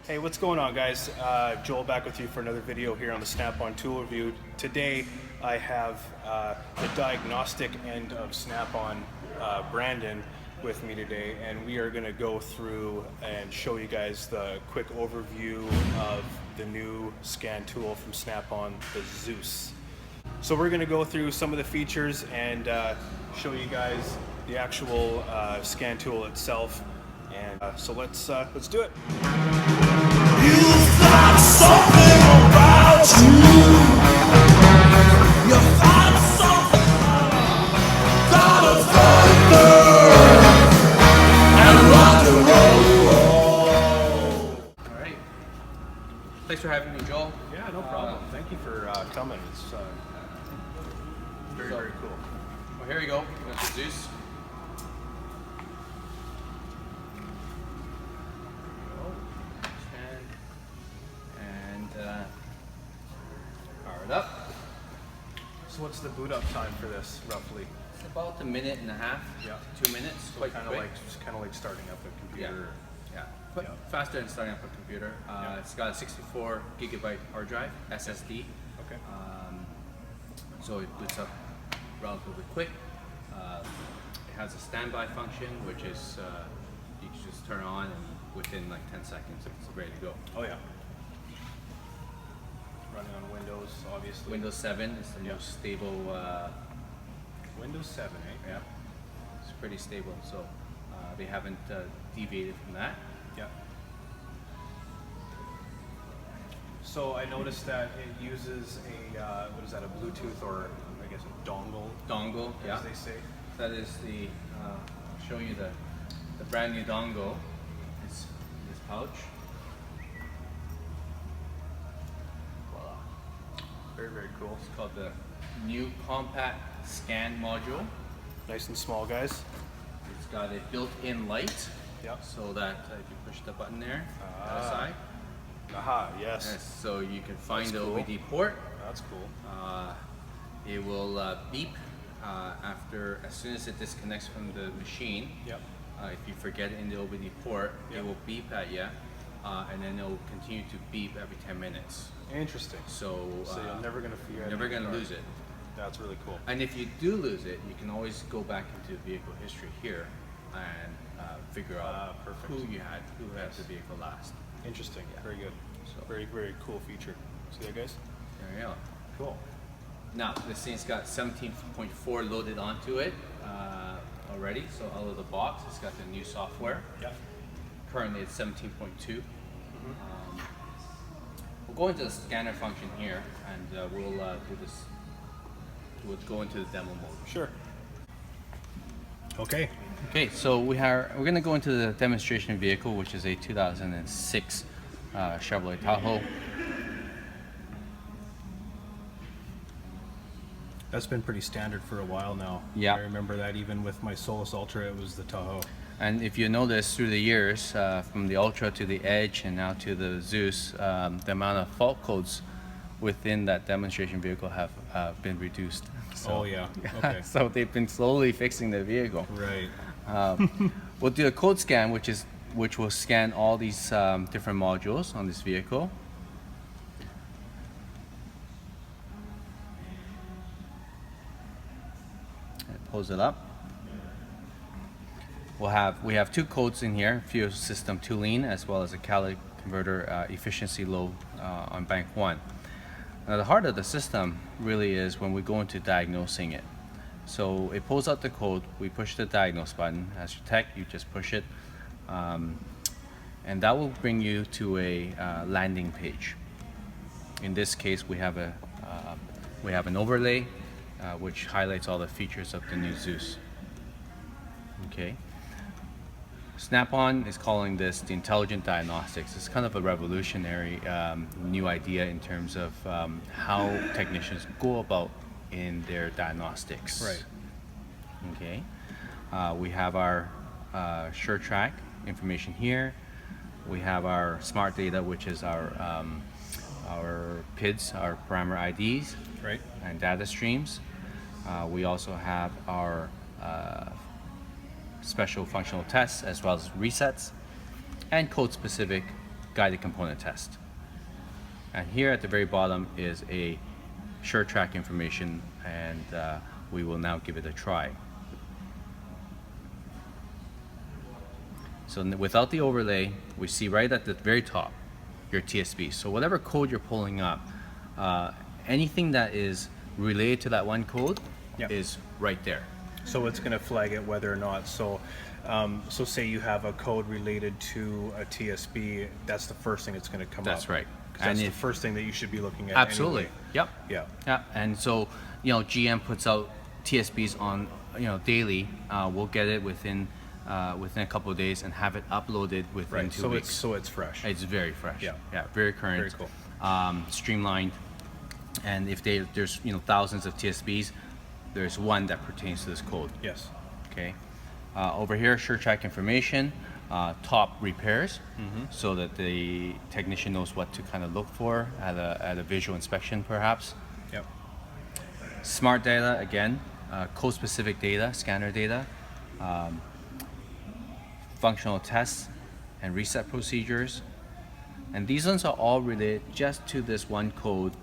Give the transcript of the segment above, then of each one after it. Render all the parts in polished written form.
Hey, what's going on, guys? Joel back with you for another video here on the Snap-on Tool Review. Today I have the diagnostic end of Snap-on, Brandon, with me today, and we are going to go through and show you guys the quick overview of the new scan tool from Snap-on, the ZEUS. So we're going to go through some of the features and show you guys the actual scan tool itself. And so let's do it. You've got something about you. You've got something. Got a thunder and rock and roll. All right. Thanks for having me, Joel. Yeah, no problem. Thank you for coming. It's very cool. Well, here we go. We got the ZEUS. Power it up. So what's the boot up time for this, roughly? It's about a minute and a half. Yeah. 2 minutes. So Quite kind quick. of like starting up a computer. Yeah. But faster than starting up a computer. It's got a 64 gigabyte hard drive, SSD. Okay. So it boots up relatively quick. It has a standby function, which is you can just turn on and within like 10 seconds it's ready to go. Oh yeah. Running on Windows, obviously. Windows 7 is the most stable. Windows 7, eh? Yeah, it's pretty stable. So they haven't deviated from that. Yeah. So I noticed that it uses a what is that? A Bluetooth or I guess a dongle? Dongle, yeah. As they say. That is the. I'll show you the brand new dongle. It's in this pouch. Voila. Very cool. It's called the new compact scan module. Nice and small, guys. It's got a built-in light. Yep. So that if you push the button there, that side. Aha, yes. Yes, so you can find That's the cool. OBD port. That's cool. It will beep as soon as it disconnects from the machine. Yep. If you forget it in the OBD port, Yep. it will beep at you, and then it will continue to beep every 10 minutes. Interesting. So you're never gonna figure you're out never any gonna card. lose it. That's really cool. And if you do lose it, you can always go back into vehicle history here and figure out perfect. who had the vehicle last. Interesting. Yeah. Very good. So Very cool feature. See that, guys? there you go. Cool. Now, this thing's got 17.4 loaded onto it already, so out of the box, it's got the new software. Yeah. Currently, it's 17.2. We'll go into the scanner function here, and we'll do this. We'll go into the demo mode. Sure. Okay. Okay, so we're going to go into the demonstration vehicle, which is a 2006 Chevrolet Tahoe. That's been pretty standard for a while now. Yeah. I remember that even with my Solus Ultra, it was the Tahoe. And if you notice through the years, from the Ultra to the Edge and now to the ZEUS, the amount of fault codes within that demonstration vehicle have been reduced. So, Oh yeah. Okay. So they've been slowly fixing the vehicle. Right. We'll do a code scan, which will scan all these different modules on this vehicle. And pulls it up. We have two codes in here: fuel system tooling, as well as a catalytic converter efficiency low on bank 1. Now the heart of the system really is when we go into diagnosing it. So it pulls out the code, we push the diagnose button. As your tech, you just push it, and that will bring you to a landing page. In this case, we have an overlay which highlights all the features of the new ZEUS. Okay. Snap-on is calling this the Intelligent Diagnostics. It's kind of a revolutionary new idea in terms of how technicians go about in their diagnostics. Right. Okay. We have our sure track information here. We have our smart data, which is our PIDs, our parameter IDs, Right. and data streams. We also have our special functional tests as well as resets and code-specific guided component test. And here at the very bottom is a sure track information, and we will now give it a try. So without the overlay, we see right at the very top your TSB. So whatever code you're pulling up, anything that is related to that one code is right there. So it's going to flag it whether or not. So say you have a code related to a TSB, that's the first thing that's going to come up. That's right. And that's the first thing that you should be looking at. Absolutely. Anyway. Yep. Yeah. Yeah. And so, GM puts out TSBs on, daily. We'll get it within a couple of days and have it uploaded within 2 weeks. So it's fresh. It's very fresh. Yeah. Yeah. Very current. Very cool. Streamlined. And if there's thousands of TSBs, there's one that pertains to this code. Yes. Okay. Over here, sure track information, top repairs, so that the technician knows what to kind of look for at a visual inspection, perhaps. Yep. Smart data, again, code-specific data, scanner data, functional tests, and reset procedures. And these ones are all related just to this one code,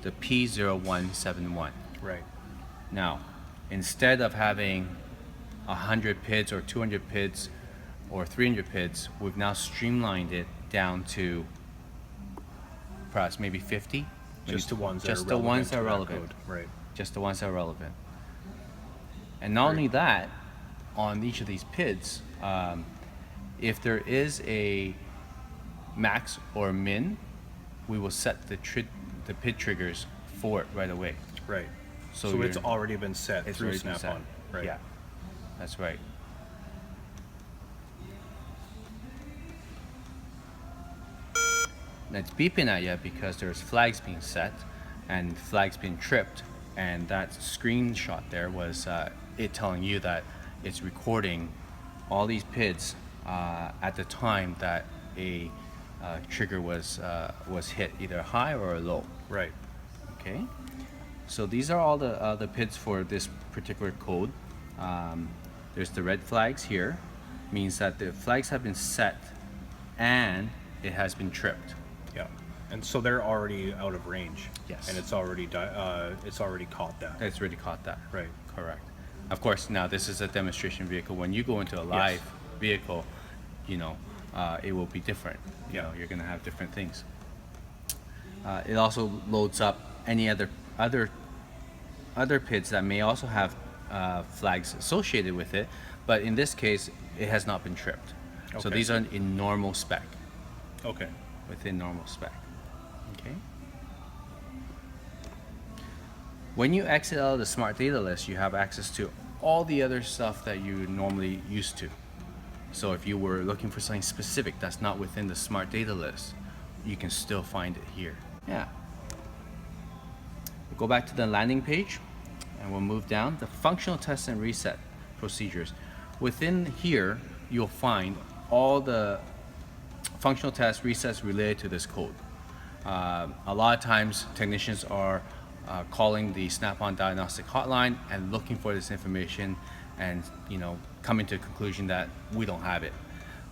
the P0171. Right. Now, instead of having 100 PIDs or 200 PIDs or 300 PIDs, we've now streamlined it down to perhaps maybe 50. Just the ones that are relevant. Code. Right. Just the ones that are relevant. And not only that, on each of these PIDs, if there is a max or min, we will set the PID triggers for it right away. Right. So So it's already been set It's through already been Snap-on. set. Right. Yeah, that's right. And it's beeping at you because there's flags being set and flags being tripped, and that screenshot there was it telling you that it's recording all these PIDs at the time that a trigger was hit, either high or low. Right. Okay. So these are all the PIDs for this particular code. There's the red flags here, means that the flags have been set and it has been tripped. Yeah. And so they're already out of range. Yes. And it's already caught that. It's already caught that. Right. Correct. Of course, now this is a demonstration vehicle. When you go into a live vehicle, it will be different. You're going to have different things. It also loads up any other PIDs that may also have flags associated with it, but in this case, it has not been tripped. So Okay. these are in normal spec, Okay. within normal spec. Okay. When you exit out of the smart data list, you have access to all the other stuff that you normally used to. So if you were looking for something specific that's not within the smart data list, you can still find it here. Yeah. We'll go back to the landing page and we'll move down. The functional test and reset procedures. Within here, you'll find all the functional test resets related to this code. A lot of times technicians are calling the Snap-on Diagnostic hotline and looking for this information and coming to a conclusion that we don't have it,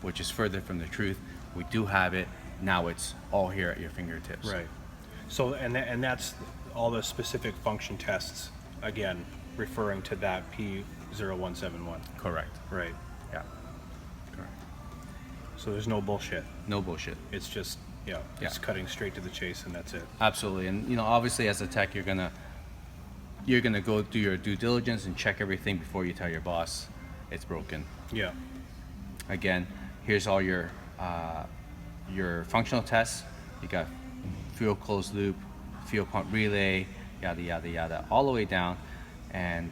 which is further from the truth. We do have it. Now it's all here at your fingertips. Right. So and that's all the specific function tests, again, referring to that P0171. Correct. Right. Yeah. Correct. So there's no bullshit. No bullshit. It's just it's cutting straight to the chase, and that's it. Absolutely. And obviously as a tech, you're gonna go do your due diligence and check everything before you tell your boss it's broken. Yeah. Again, here's all your functional tests. You got fuel closed loop, fuel pump relay, yada yada yada, all the way down. And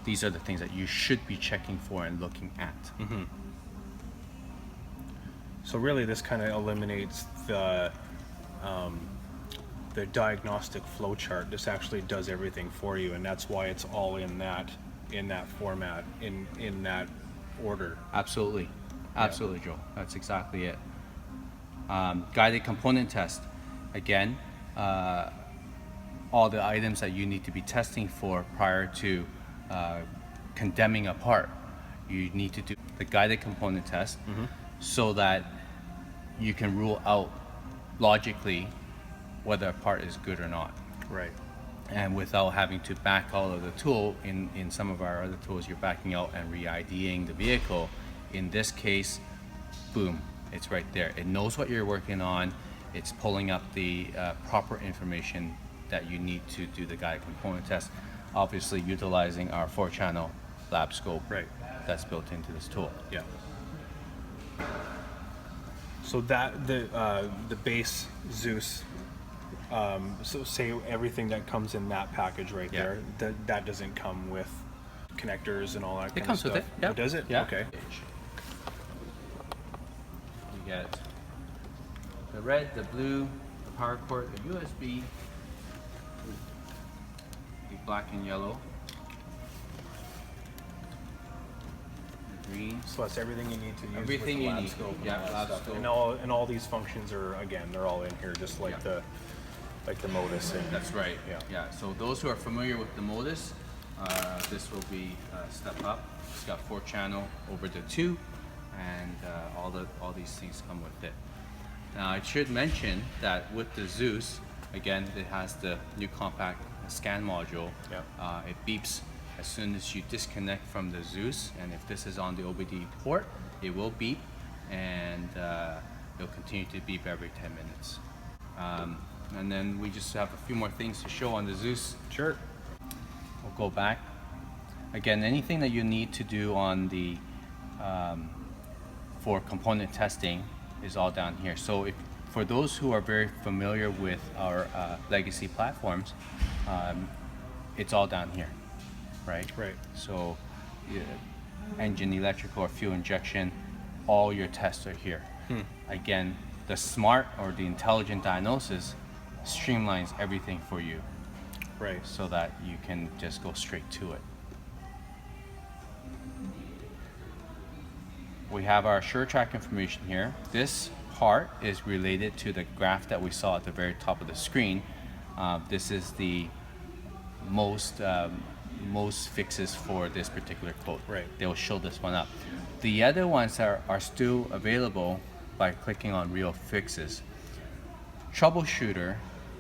these are the things that you should be checking for and looking at. Mm-hmm. So really, this kind of eliminates the diagnostic flow chart. This actually does everything for you, and that's why it's all in that format, in that order. Absolutely. Absolutely, Joe. That's exactly it. Guided component test. Again, all the items that you need to be testing for prior to condemning a part. You need to do the guided component test so that you can rule out logically whether a part is good or not. Right. And without having to back out of the tool. In some of our other tools, you're backing out and re-IDing the vehicle. In this case, boom, it's right there. It knows what you're working on. It's pulling up the proper information that you need to do the guide component test, obviously utilizing our 4-channel lab scope that's built into this tool. Yeah. So that the base ZEUS, so say everything that comes in that package right there, that doesn't come with connectors and all that kind of stuff? It comes with it, yeah. Oh, does it? Yeah. Okay. You get the red, the blue, the power cord, the USB, the black and yellow, the green. So that's everything you need to use Everything with the you lab need. scope and Yeah, all that lab stuff. scope. And all these functions are, again, they're all in here, just like the modus. And, That's right. Yeah. Yeah. So those who are familiar with the modus, this will be a step up. It's got 4-channel over the 2, and all these things come with it. Now I should mention that with the ZEUS, again, it has the new compact scan module. Yep. It beeps as soon as you disconnect from the ZEUS, and if this is on the OBD port, it will beep, and it'll continue to beep every 10 minutes. And then we just have a few more things to show on the ZEUS. Sure. We'll go back. Again, anything that you need to do on the for component testing is all down here. So if for those who are very familiar with our legacy platforms, it's all down here, right? Right. So engine, electrical, or fuel injection, all your tests are here. Again, the smart or the intelligent diagnosis streamlines everything for you, Right. so that you can just go straight to it. We have our SureTrack information here. This part is related to the graph that we saw at the very top of the screen. This is the most fixes for this particular quote. Right. They will show this one up. The other ones are still available by clicking on real fixes. Troubleshooter,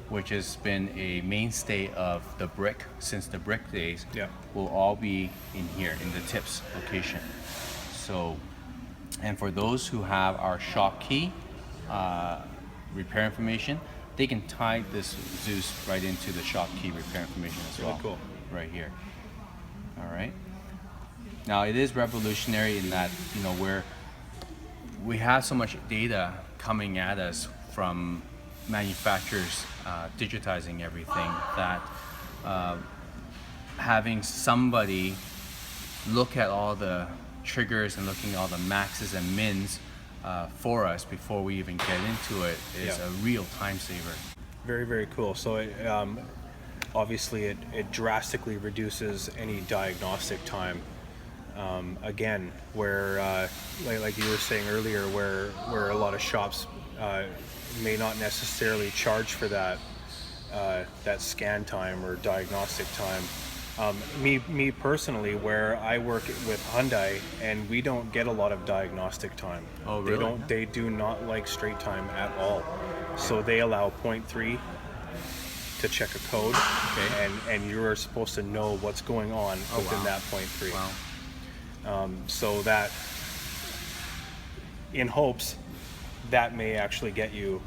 which has been a mainstay of the brick since the brick days, will all be in here in the tips location. So, and for those who have our shop key repair information, they can tie this ZEUS right into the shop key repair information as well. Really cool. Right here. All right. Now it is revolutionary in that, you know, we have so much data coming at us from manufacturers digitizing everything that having somebody look at all the triggers and looking at all the maxes and mins for us before we even get into it is a real time saver. Very, very cool. So it, obviously it drastically reduces any diagnostic time. Again, where like you were saying earlier, where a lot of shops may not necessarily charge for that scan time or diagnostic time. Me personally, where I work with Hyundai, and we don't get a lot of diagnostic time. Oh, really? They do not like straight time at all. So they allow 0.3 to check a code, and you are supposed to know what's going on within that 0.3. Wow. So that, in hopes, that may actually get you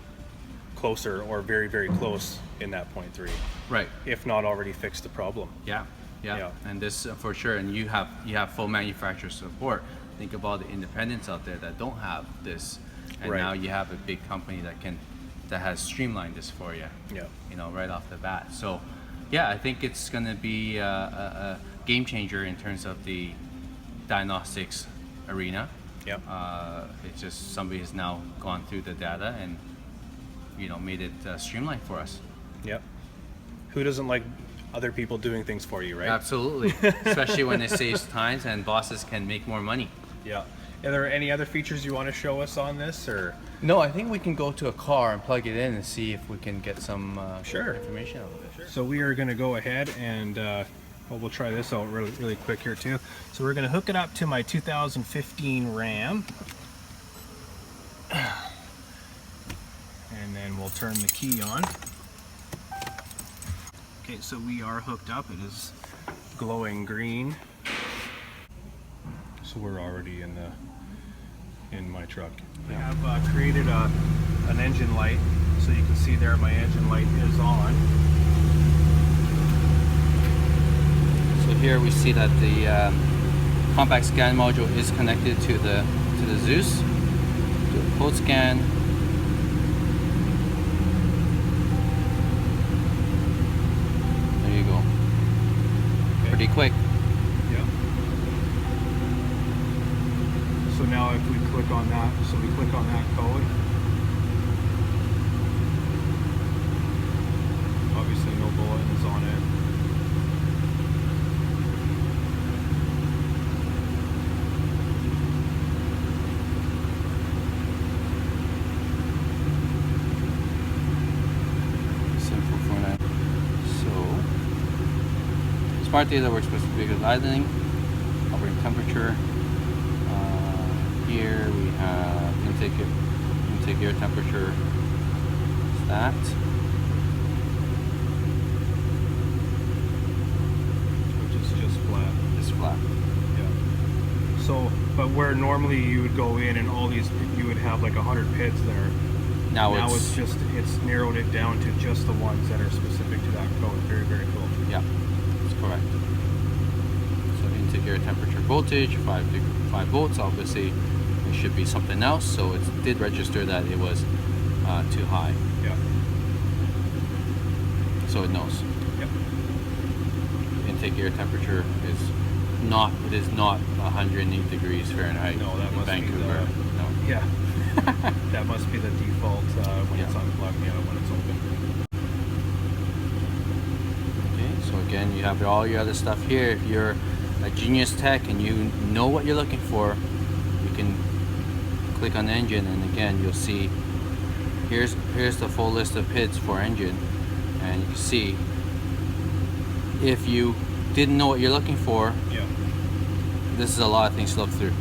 closer or very, very close in that 0.3. Right. If not already fixed the problem. Yeah. Yeah. And this for sure. And you have full manufacturer support. Think of all the independents out there that don't have this, and now you have a big company that has streamlined this for you. Yeah. You know, right off the bat. So, yeah, I think it's going to be a game changer in terms of the diagnostics arena. Yep. It's just somebody has now gone through the data and, you know, made it streamlined for us. Yep. Who doesn't like other people doing things for you, right? Absolutely. Especially when it saves times and bosses can make more money. Yeah. Are there any other features you want to show us on this, or? No, I think we can go to a car and plug it in and see if we can get some information out of it. So we are going to go ahead and we'll try this out really quick here too. So we're going to hook it up to my 2015 Ram. and then we'll turn the key on. Okay, so we are hooked up. It is glowing green. So we're already in my truck. I have created an engine light, so you can see there my engine light is on. So here we see that the compact scan module is connected to the ZEUS. Do a code scan. There you go. Okay. Pretty quick. Yep. So now if we click on that, code. Obviously no buttons on it. Smart data works best with vehicle idling, operating temperature. Here we have intake air temperature. Is that? Which is just flat. Just flat. Yeah. So, but where normally you would go in and all these, you would have like 100 pits there. Now it's narrowed it down to just the ones that are specific to that code. Very, very cool. Yeah. Correct. So intake air temperature voltage, 5 volts. Obviously, it should be something else. So it did register that it was too high. Yeah. So it knows. Yep. Intake air temperature is not. It is not 108 degrees Fahrenheit. No, that in must Vancouver. be the. No. Yeah. That must be the default when Yeah. it's unplugged. Yeah, when it's open. So again, you have all your other stuff here. If you're a genius tech and you know what you're looking for, you can click on engine, and again you'll see here's the full list of PIDs for engine, and you can see if you didn't know what you're looking for, Yeah. this is a lot of things to look through.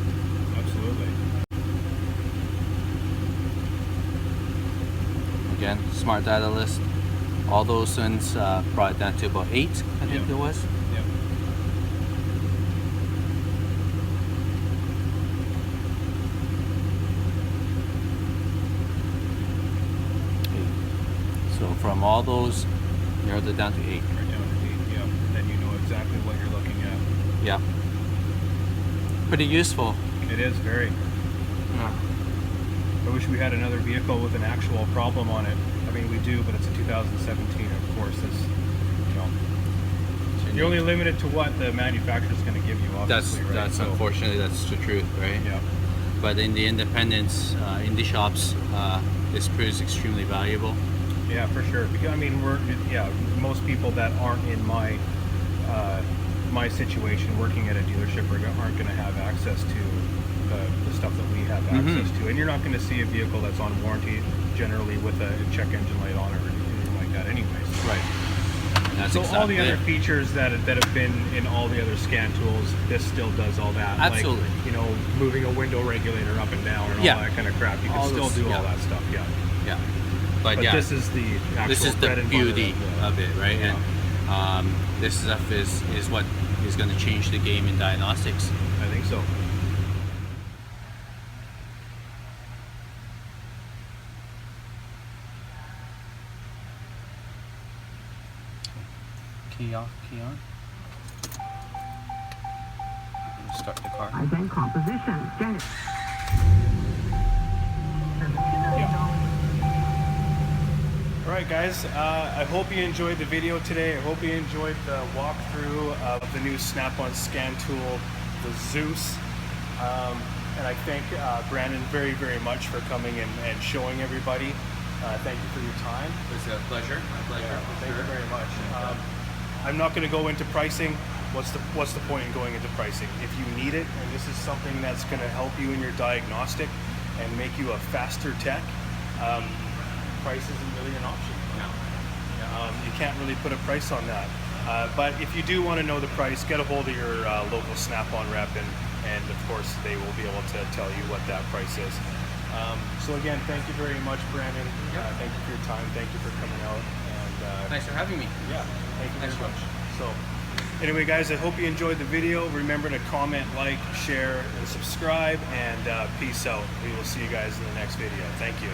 Absolutely. Again, smart data list. All those ones brought it down to about 8, I think Yeah. it was. Yeah. So from all those, narrowed it down to 8. Right down to 8. Yeah. Then you know exactly what you're looking at. Yeah. Pretty useful. It is very. Yeah. I wish we had another vehicle with an actual problem on it. I mean, we do, but it's a 2017, of course. You're only limited to what the manufacturer's going to give you, obviously, right? That's unfortunately that's the truth, right? Yeah. But in the independents, indie shops, this proves extremely valuable. Yeah, for sure. Because, I mean, most people that aren't in my my situation, working at a dealership, aren't going to have access to the stuff that we have access to. And you're not going to see a vehicle that's on warranty generally with a check engine light on or anything like that anyways. Right. And that's So exactly all the other it. features that have been in all the other scan tools, this still does all that. Absolutely. Like, you know, moving a window regulator up and down and all that kind of crap. You can All still those- do yeah. all that stuff, yeah. Yeah. But But yeah, this is the actual this is the bread and butter beauty of it, right? Yeah. And this stuff is what is going to change the game in diagnostics. I think so. Key off, key on. Start the car. Ident composition. Janet. Alright guys, I hope you enjoyed the video today. I hope you enjoyed the walkthrough of the new Snap-on scan tool, the ZEUS. And I thank Brandon very, very much for coming and showing everybody. Thank you for your time. It's a pleasure. My pleasure. Yeah, thank you very much. I'm not going to go into pricing. What's the point in going into pricing? If you need it, and this is something that's going to help you in your diagnostic and make you a faster tech, price isn't really an option. No. You can't really put a price on that. But if you do want to know the price, get a hold of your local Snap-on rep, and of course they will be able to tell you what that price is. So again, thank you very much, Brandon. Thank you for your time. Thank you for coming out. And Thanks for having me. yeah, thank you very Thanks, much. So anyway, guys, I hope you enjoyed the video. Remember to comment, like, share, and subscribe. And peace out. We will see you guys in the next video. Thank you.